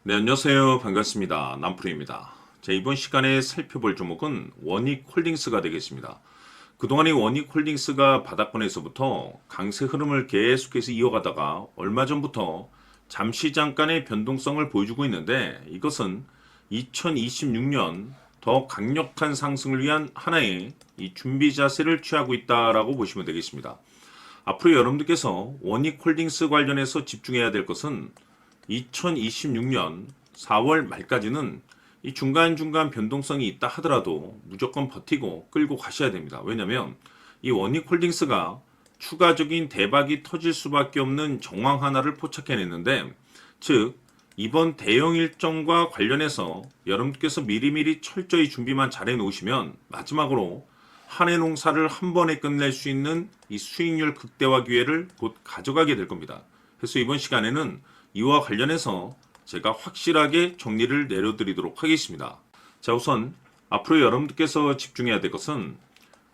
네, 안녕하세요. 반갑습니다. 남프로입니다. 자, 이번 시간에 살펴볼 종목은 원익홀딩스가 되겠습니다. 그동안 이 원익홀딩스가 바닥권에서부터 강세 흐름을 계속해서 이어가다가 얼마 전부터 잠시 잠깐의 변동성을 보여주고 있는데, 이것은 2026년 더 강력한 상승을 위한 하나의 이 준비 자세를 취하고 있다라고 보시면 되겠습니다. 앞으로 여러분들께서 원익홀딩스 관련해서 집중해야 될 것은 2026년 4월 말까지는 이 중간중간 변동성이 있다 하더라도 무조건 버티고 끌고 가셔야 됩니다. 왜냐하면 이 원익홀딩스가 추가적인 대박이 터질 수밖에 없는 정황 하나를 포착해냈는데, 즉 이번 대형 일정과 관련해서 여러분께서 미리미리 철저히 준비만 잘해 놓으시면 마지막으로 한 해 농사를 한 번에 끝낼 수 있는 이 수익률 극대화 기회를 곧 가져가게 될 겁니다. 그래서 이번 시간에는 이와 관련해서 제가 확실하게 정리를 내려드리도록 하겠습니다. 자, 우선 앞으로 여러분들께서 집중해야 될 것은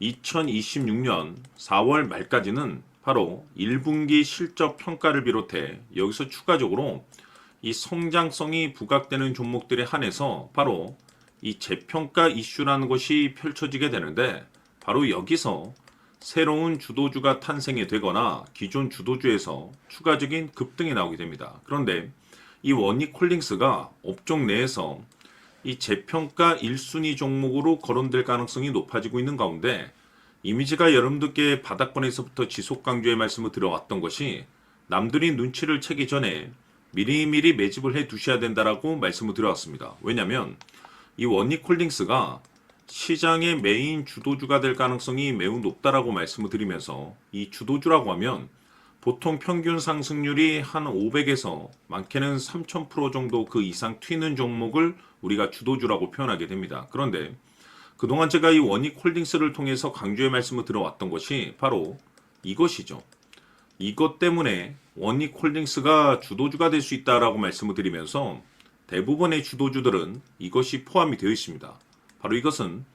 2026년 4월 말까지는 바로 1분기 실적 평가를 비롯해 여기서 추가적으로 이 성장성이 부각되는 종목들에 한해서 바로 이 재평가 이슈라는 것이 펼쳐지게 되는데, 바로 여기서 새로운 주도주가 탄생이 되거나 기존 주도주에서 추가적인 급등이 나오게 됩니다. 그런데 이 원익홀딩스가 업종 내에서 이 재평가 1순위 종목으로 거론될 가능성이 높아지고 있는 가운데, 이미지가 여러분들께 바닥권에서부터 지속 강조의 말씀을 들어왔던 것이 남들이 눈치를 채기 전에 미리미리 매집을 해 두셔야 된다라고 말씀을 드려왔습니다. 왜냐하면 이 원익홀딩스가 시장의 메인 주도주가 될 가능성이 매우 높다라고 말씀을 드리면서, 이 주도주라고 하면 보통 평균 상승률이 한 500에서 많게는 3000% 정도 그 이상 튀는 종목을 우리가 주도주라고 표현하게 됩니다. 그런데 그동안 제가 이 원익홀딩스를 통해서 강조의 말씀을 들어왔던 것이 바로 이것이죠. 이것 때문에 원익홀딩스가 주도주가 될 수 있다라고 말씀을 드리면서 대부분의 주도주들은 이것이 포함이 되어 있습니다. 바로 이것은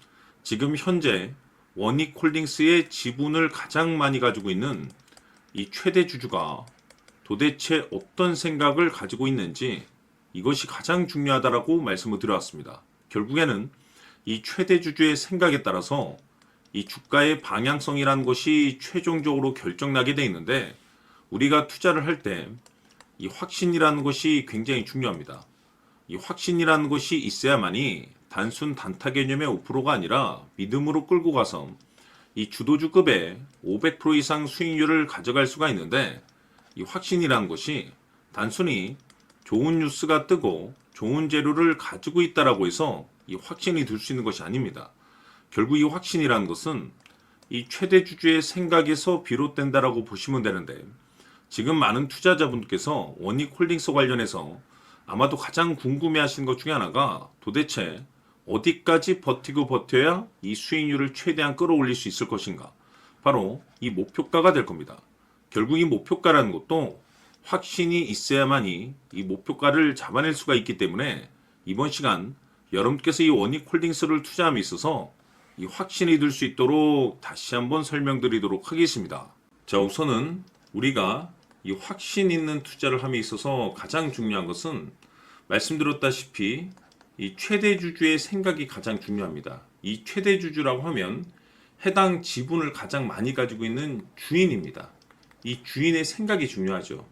지금 현재 원익홀딩스의 지분을 가장 많이 가지고 있는 이 최대 주주가 도대체 어떤 생각을 가지고 있는지, 이것이 가장 중요하다라고 말씀을 드려왔습니다. 결국에는 이 최대 주주의 생각에 따라서 이 주가의 방향성이라는 것이 최종적으로 결정나게 돼 있는데, 우리가 투자를 할 때 이 확신이라는 것이 굉장히 중요합니다. 이 확신이라는 것이 있어야만이 단순 단타 개념의 5%가 아니라 믿음으로 끌고 가서 이 주도주급의 500% 이상 수익률을 가져갈 수가 있는데, 이 확신이라는 것이 단순히 좋은 뉴스가 뜨고 좋은 재료를 가지고 있다라고 해서 이 확신이 들 수 있는 것이 아닙니다. 결국 이 확신이라는 것은 이 최대 주주의 생각에서 비롯된다라고 보시면 되는데, 지금 많은 투자자분께서 원익홀딩스 관련해서 아마도 가장 궁금해하시는 것 중에 하나가 도대체 어디까지 버티고 버텨야 이 수익률을 최대한 끌어올릴 수 있을 것인가, 바로 이 목표가가 될 겁니다. 결국 이 목표가라는 것도 확신이 있어야만이 이 목표가를 잡아낼 수가 있기 때문에 이번 시간 여러분께서 이 원익홀딩스를 투자함에 있어서 이 확신이 들 수 있도록 다시 한번 설명드리도록 하겠습니다. 자, 우선은 우리가 이 확신 있는 투자를 함에 있어서 가장 중요한 것은 말씀드렸다시피 이 최대 주주의 생각이 가장 중요합니다. 이 최대 주주라고 하면 해당 지분을 가장 많이 가지고 있는 주인입니다. 이 주인의 생각이 중요하죠.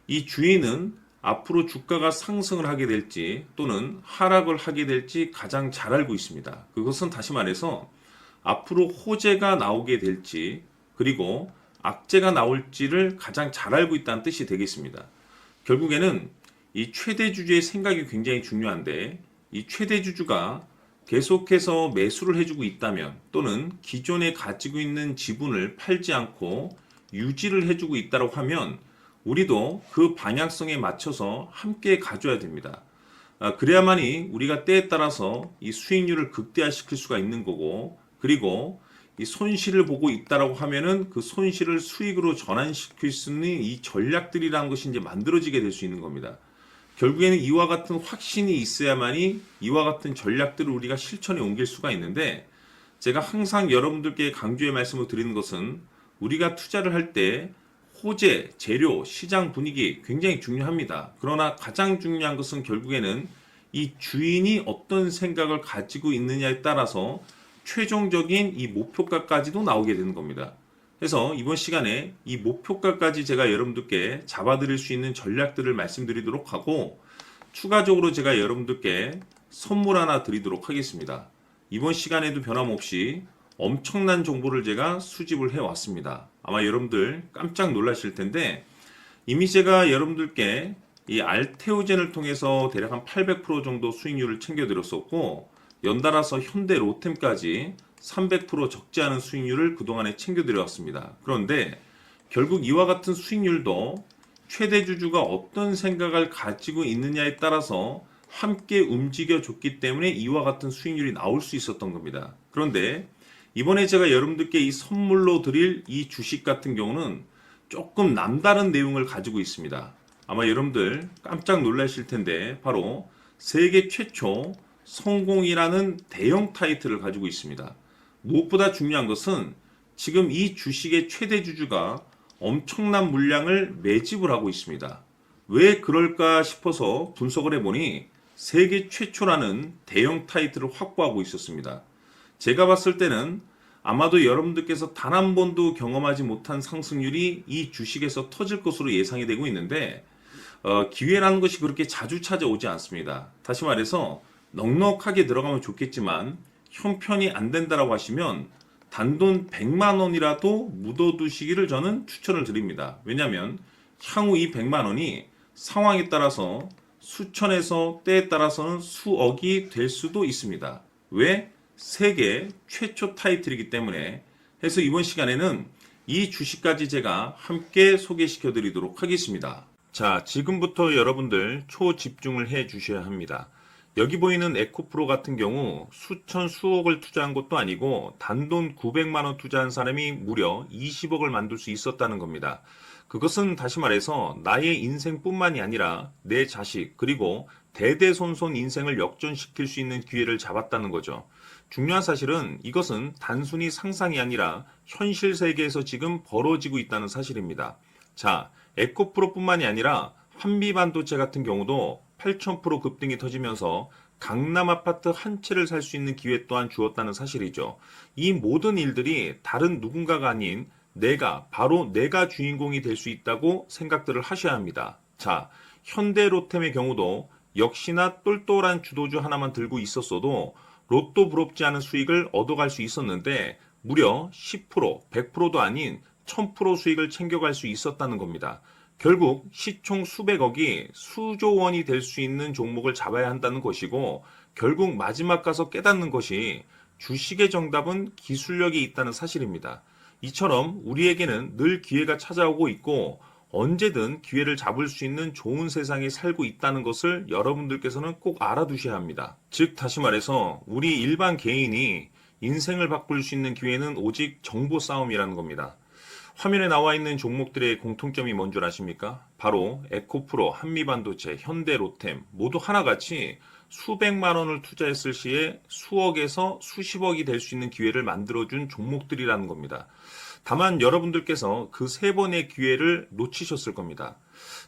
이 주인은 앞으로 주가가 상승을 하게 될지 또는 하락을 하게 될지 가장 잘 알고 있습니다. 그것은 다시 말해서 앞으로 호재가 나오게 될지 그리고 악재가 나올지를 가장 잘 알고 있다는 뜻이 되겠습니다. 결국에는 이 최대 주주의 생각이 굉장히 중요한데, 이 최대 주주가 계속해서 매수를 해주고 있다면 또는 기존에 가지고 있는 지분을 팔지 않고 유지를 해주고 있다고 하면 우리도 그 방향성에 맞춰서 함께 가져야 됩니다. 그래야만이 우리가 때에 따라서 이 수익률을 극대화시킬 수가 있는 거고, 그리고 이 손실을 보고 있다라고 하면은 그 손실을 수익으로 전환시킬 수 있는 이 전략들이라는 것이 이제 만들어지게 될 수 있는 겁니다. 결국에는 이와 같은 확신이 있어야만이 이와 같은 전략들을 우리가 실천에 옮길 수가 있는데, 제가 항상 여러분들께 강조의 말씀을 드리는 것은 우리가 투자를 할 때 호재, 재료, 시장 분위기 굉장히 중요합니다. 그러나 가장 중요한 것은 결국에는 이 주인이 어떤 생각을 가지고 있느냐에 따라서 최종적인 이 목표가까지도 나오게 되는 겁니다. 그래서 이번 시간에 이 목표가까지 제가 여러분들께 잡아드릴 수 있는 전략들을 말씀드리도록 하고, 추가적으로 제가 여러분들께 선물 하나 드리도록 하겠습니다. 이번 시간에도 변함없이 엄청난 정보를 제가 수집을 해왔습니다. 아마 여러분들 깜짝 놀라실 텐데, 이미 제가 여러분들께 이 알테오젠을 통해서 대략 한 800% 정도 수익률을 챙겨드렸었고, 연달아서 현대 로템까지 300% 적지 않은 수익률을 그동안에 챙겨드려왔습니다. 그런데 결국 이와 같은 수익률도 최대 주주가 어떤 생각을 가지고 있느냐에 따라서 함께 움직여줬기 때문에 이와 같은 수익률이 나올 수 있었던 겁니다. 그런데 이번에 제가 여러분들께 이 선물로 드릴 이 주식 같은 경우는 조금 남다른 내용을 가지고 있습니다. 아마 여러분들 깜짝 놀라실 텐데, 바로 세계 최초 성공이라는 대형 타이틀을 가지고 있습니다. 무엇보다 중요한 것은 지금 이 주식의 최대 주주가 엄청난 물량을 매집을 하고 있습니다. 왜 그럴까 싶어서 분석을 해보니 세계 최초라는 대형 타이틀을 확보하고 있었습니다. 제가 봤을 때는 아마도 여러분들께서 단 한 번도 경험하지 못한 상승률이 이 주식에서 터질 것으로 예상이 되고 있는데, 기회라는 것이 그렇게 자주 찾아오지 않습니다. 다시 말해서 넉넉하게 들어가면 좋겠지만 형편이 안 된다라고 하시면 단돈 100만 원이라도 묻어두시기를 저는 추천을 드립니다. 왜냐하면 향후 이 100만 원이 상황에 따라서 수천에서 때에 따라서는 수억이 될 수도 있습니다. 왜? 세계 최초 타이틀이기 때문에. 해서 이번 시간에는 이 주식까지 제가 함께 소개시켜 드리도록 하겠습니다. 자, 지금부터 여러분들 초집중을 해 주셔야 합니다. 여기 보이는 에코프로 같은 경우 수천 수억을 투자한 것도 아니고 단돈 900만 원 투자한 사람이 무려 20억을 만들 수 있었다는 겁니다. 그것은 다시 말해서 나의 인생뿐만이 아니라 내 자식 그리고 대대손손 인생을 역전시킬 수 있는 기회를 잡았다는 거죠. 중요한 사실은 이것은 단순히 상상이 아니라 현실 세계에서 지금 벌어지고 있다는 사실입니다. 자, 에코프로뿐만이 아니라 한미반도체 같은 경우도 8,000% 급등이 터지면서 강남 아파트 한 채를 살 수 있는 기회 또한 주었다는 사실이죠. 이 모든 일들이 다른 누군가가 아닌 바로 내가 주인공이 될 수 있다고 생각들을 하셔야 합니다. 자, 현대로템의 경우도 역시나 똘똘한 주도주 하나만 들고 있었어도 로또 부럽지 않은 수익을 얻어갈 수 있었는데 무려 10%, 100%도 아닌 1000% 수익을 챙겨갈 수 있었다는 겁니다. 결국 시총 수백억이 수조 원이 될 수 있는 종목을 잡아야 한다는 것이고, 결국 마지막 가서 깨닫는 것이 주식의 정답은 기술력이 있다는 사실입니다. 이처럼 우리에게는 늘 기회가 찾아오고 있고 언제든 기회를 잡을 수 있는 좋은 세상에 살고 있다는 것을 여러분들께서는 꼭 알아두셔야 합니다. 즉 다시 말해서 우리 일반 개인이 인생을 바꿀 수 있는 기회는 오직 정보 싸움이라는 겁니다. 화면에 나와 있는 종목들의 공통점이 뭔 줄 아십니까? 바로 에코프로, 한미반도체, 현대로템 모두 하나같이 수백만 원을 투자했을 시에 수억에서 수십억이 될 수 있는 기회를 만들어준 종목들이라는 겁니다. 다만 여러분들께서 그 세 번의 기회를 놓치셨을 겁니다.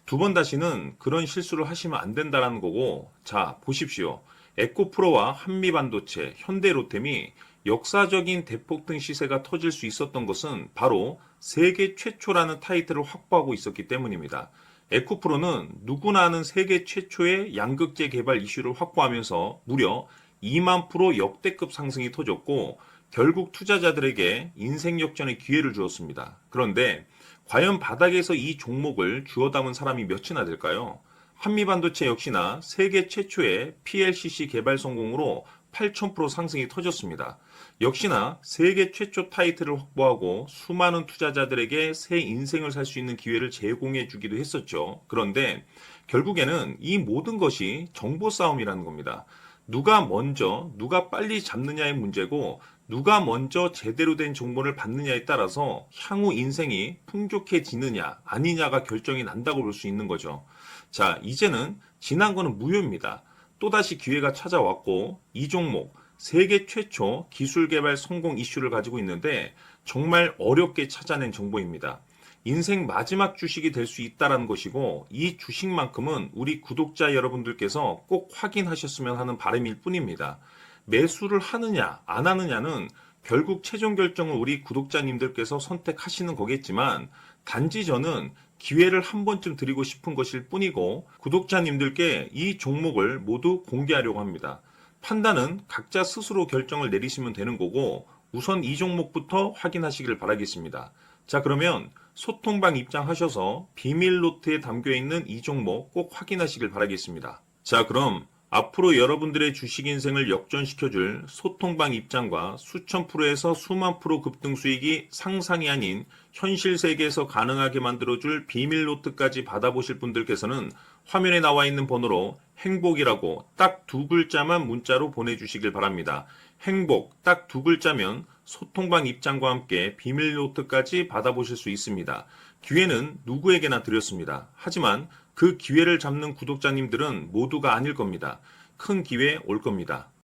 두 번 다시는 그런 실수를 하시면 안 된다는 거고, 자 보십시오. 에코프로와 한미반도체, 현대로템이 역사적인 대폭등 시세가 터질 수 있었던 것은 바로 세계 최초라는 타이틀을 확보하고 있었기 때문입니다. 에코프로는 누구나 아는 세계 최초의 양극재 개발 이슈를 확보하면서 무려 2만 프로 역대급 상승이 터졌고 결국 투자자들에게 인생 역전의 기회를 주었습니다. 그런데 과연 바닥에서 이 종목을 주워 담은 사람이 몇이나 될까요? 한미반도체 역시나 세계 최초의 PLCC 개발 성공으로 8,000% 상승이 터졌습니다. 역시나 세계 최초 타이틀을 확보하고 수많은 투자자들에게 새 인생을 살 수 있는 기회를 제공해 주기도 했었죠. 그런데 결국에는 이 모든 것이 정보 싸움이라는 겁니다. 누가 먼저, 누가 빨리 잡느냐의 문제고 누가 먼저 제대로 된 정보를 받느냐에 따라서 향후 인생이 풍족해지느냐 아니냐가 결정이 난다고 볼 수 있는 거죠. 자, 이제는 지난 거는 무효입니다. 또다시 기회가 찾아왔고 이 종목 세계 최초 기술 개발 성공 이슈를 가지고 있는데 정말 어렵게 찾아낸 정보입니다. 인생 마지막 주식이 될 수 있다라는 것이고 이 주식만큼은 우리 구독자 여러분들께서 꼭 확인하셨으면 하는 바람일 뿐입니다. 매수를 하느냐 안 하느냐는 결국 최종 결정을 우리 구독자님들께서 선택하시는 거겠지만 단지 저는 기회를 한 번쯤 드리고 싶은 것일 뿐이고 구독자님들께 이 종목을 모두 공개하려고 합니다. 판단은 각자 스스로 결정을 내리시면 되는 거고 우선 이 종목부터 확인하시길 바라겠습니다. 자, 그러면 소통방 입장하셔서 비밀 노트에 담겨 있는 이 종목 꼭 확인하시길 바라겠습니다. 자, 그럼 앞으로 여러분들의 주식 인생을 역전시켜줄 소통방 입장과 수천 프로에서 수만 프로 급등 수익이 상상이 아닌 현실 세계에서 가능하게 만들어줄 비밀 노트까지 받아보실 분들께서는 화면에 나와 있는 번호로 행복이라고 딱 두 글자만 문자로 보내주시길 바랍니다. 행복 딱 두 글자면 소통방 입장과 함께 비밀 노트까지 받아보실 수 있습니다. 기회는 누구에게나 드렸습니다. 하지만 그 기회를 잡는 구독자님들은 모두가 아닐 겁니다. 큰 기회 올 겁니다.